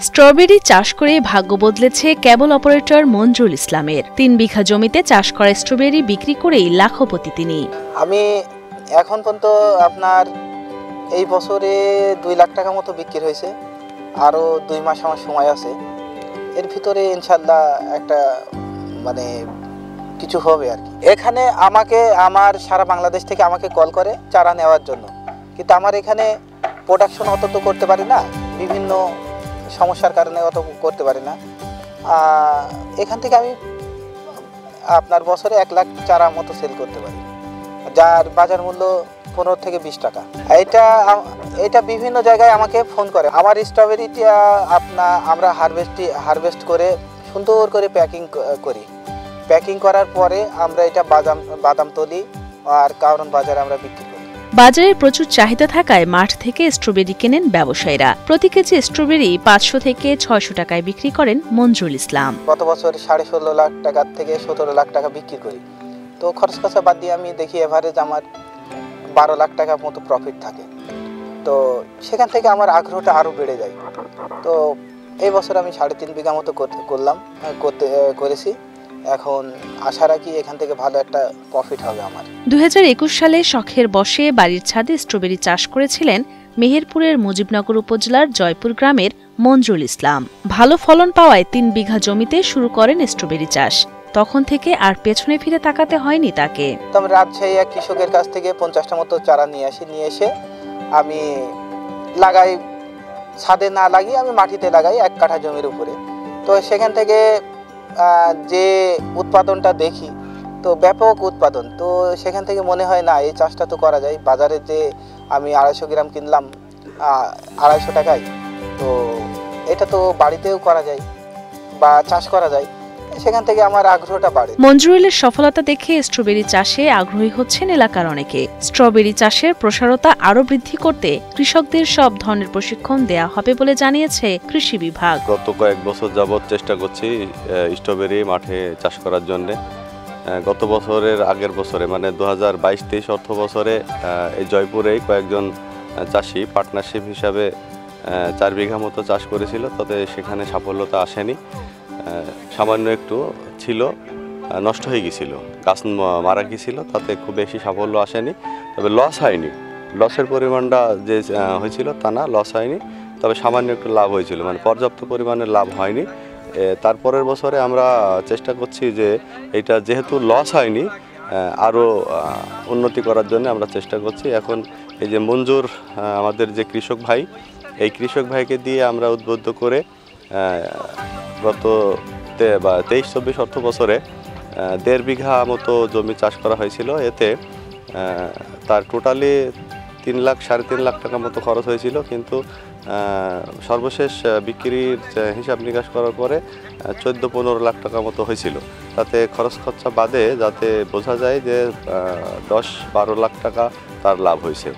Strawberry চাষ করে ভাগ্য বদলেছে কেবল অপারেটর মঞ্জুরুল ইসলামের। ৩ বিঘা জমিতে চাষ করা স্ট্রবেরি বিক্রি করেই লাখপতি তিনি। আমি এখন পর্যন্ত আপনার এই বছরে ২ লাখ টাকা মতো বিক্রি হয়েছে। আরও ২ মাস আমার সময় আছে, এর ভিতরে ইনশাল্লাহ একটা মানে কিছু হবে আর কি। এখানে আমাকে আমার সারা বাংলাদেশ থেকে আমাকে কল করে চারা নেওয়ার জন্য, কিন্তু আমার এখানে প্রোডাকশন অত তো করতে পারি না, বিভিন্ন সমস্যার কারণে অত করতে পারি না। এখান থেকে আমি আপনার বছরে ১ লাখ চারা মতো সেল করতে পারি, যার বাজার মূল্য ১৫ থেকে ২০ টাকা। এটা বিভিন্ন জায়গায় আমাকে ফোন করে। আমার স্ট্রবেরিটা আমরা হারভেস্ট করে সুন্দর করে প্যাকিং করার পরে আমরা এটা বাদামতলি আর কারণ বাজারে আমরা বিক্রি করি। বাজারে প্রচুর চাহিদা থাকায় মাঠ থেকে স্ট্রবেরি কেনেন ব্যবসায়ীরা। প্রতি কেজি স্ট্রবেরি ৫০০ থেকে ৬০০ টাকায় বিক্রি করেন মঞ্জুরুল ইসলাম। গত বছর ১৬.৫ লাখ টাকা থেকে ১৭ লাখ টাকা বিক্রি করি। তো খরচ খরচা বাদ দিয়ে আমি দেখি এভারেজ আমার ১২ লাখ টাকার মতো প্রফিট থাকে। তো সেখান থেকে আমার আগ্রহটা আরও বেড়ে যায়। তো এই বছর আমি ৩.৫ বিঘা মতো করেছি। এখন আশা রাখি এখান থেকে ভালো একটা প্রফিট হবে আমার। ২০২১ সালে শখের বশে বাড়ির ছাদে স্ট্রবেরি চাষ করেছিলেন মেহেরপুরের মুজিবনগর উপজেলার জয়পুর গ্রামের মঞ্জুরুল ইসলাম। ভালো ফলন পাওয়ায় ৩ বিঘা জমিতে শুরু করেন স্ট্রবেরি চাষ। তখন থেকে আর পেছনে ফিরে তাকাতে হয়নি তাকে। আমি রাজশাহী এক কৃষকের কাছ থেকে ৫০টা মতো চারা নিয়ে এসে আমি লাগাই, ছাদে না লাগিয়ে আমি মাটিতে লাগাই ১ কাঠা জমির উপরে। তো সেখান থেকে যে উৎপাদনটা দেখি, তো ব্যাপক উৎপাদন। তো সেখান থেকে মনে হয় না এই চাষটা তো করা যায়। বাজারে যে আমি ২৫০ গ্রাম কিনলাম ২৫০ টাকায়, তো এটা তো বাড়িতেও করা যায় বা চাষ করা যায়। সেখান থেকে আমার আগ্রহটা বাড়ে। মঞ্জুরুলের সফলতা দেখে স্ট্রবেরি চাষে আগ্রহী হচ্ছেন এলাকার অনেকে। স্ট্রবেরি চাষের প্রসারতা আরও বৃদ্ধি করতে কৃষকদের সব ধরনের প্রশিক্ষণ দেয়া হবে বলে জানিয়েছে কৃষি বিভাগ। গত কয়েক বছর যাবৎ চেষ্টা করছি স্ট্রবেরি মাঠে চাষ করার জন্য। গত বছরের আগের বছরে মানে ২০২২-২৩ অর্থ বছরে এই জয়পুরেই কয়েকজন চাষি পার্টনারশিপ হিসাবে ৪ বিঘা মতো চাষ করেছিল। তবে সেখানে সাফল্যতা আসেনি, সামান্য একটু ছিল, নষ্ট হয়ে গিয়েছিল, গাছ মারা গিয়েছিল, তাতে খুব বেশি সাফল্য আসেনি। তবে লস হয়নি, লসের পরিমাণটা যে হয়েছিল তা না, লস হয়নি, তবে সামান্য একটু লাভ হয়েছিল, মানে পর্যাপ্ত পরিমাণে লাভ হয়নি। তারপরের বছরে আমরা চেষ্টা করছি যে এটা যেহেতু লস হয়নি আরও উন্নতি করার জন্য আমরা চেষ্টা করছি। এখন এই যে মঞ্জুর আমাদের যে কৃষক ভাই, এই কৃষক ভাইকে দিয়ে আমরা উদ্বুদ্ধ করে গত ২৩-২৪ অর্থ বছরে ১.৫ বিঘা মতো জমি চাষ করা হয়েছিল। এতে তার টোটালি ৩ লাখ ৩.৫ লাখ টাকা মতো খরচ হয়েছিল, কিন্তু সর্বশেষ বিক্রির হিসাব নিকাশ করার পরে ১৪-১৫ লাখ টাকা মতো হয়েছিল। তাতে খরচ খরচা বাদে যাতে বোঝা যায় যে ১০-১২ লাখ টাকা তার লাভ হয়েছে।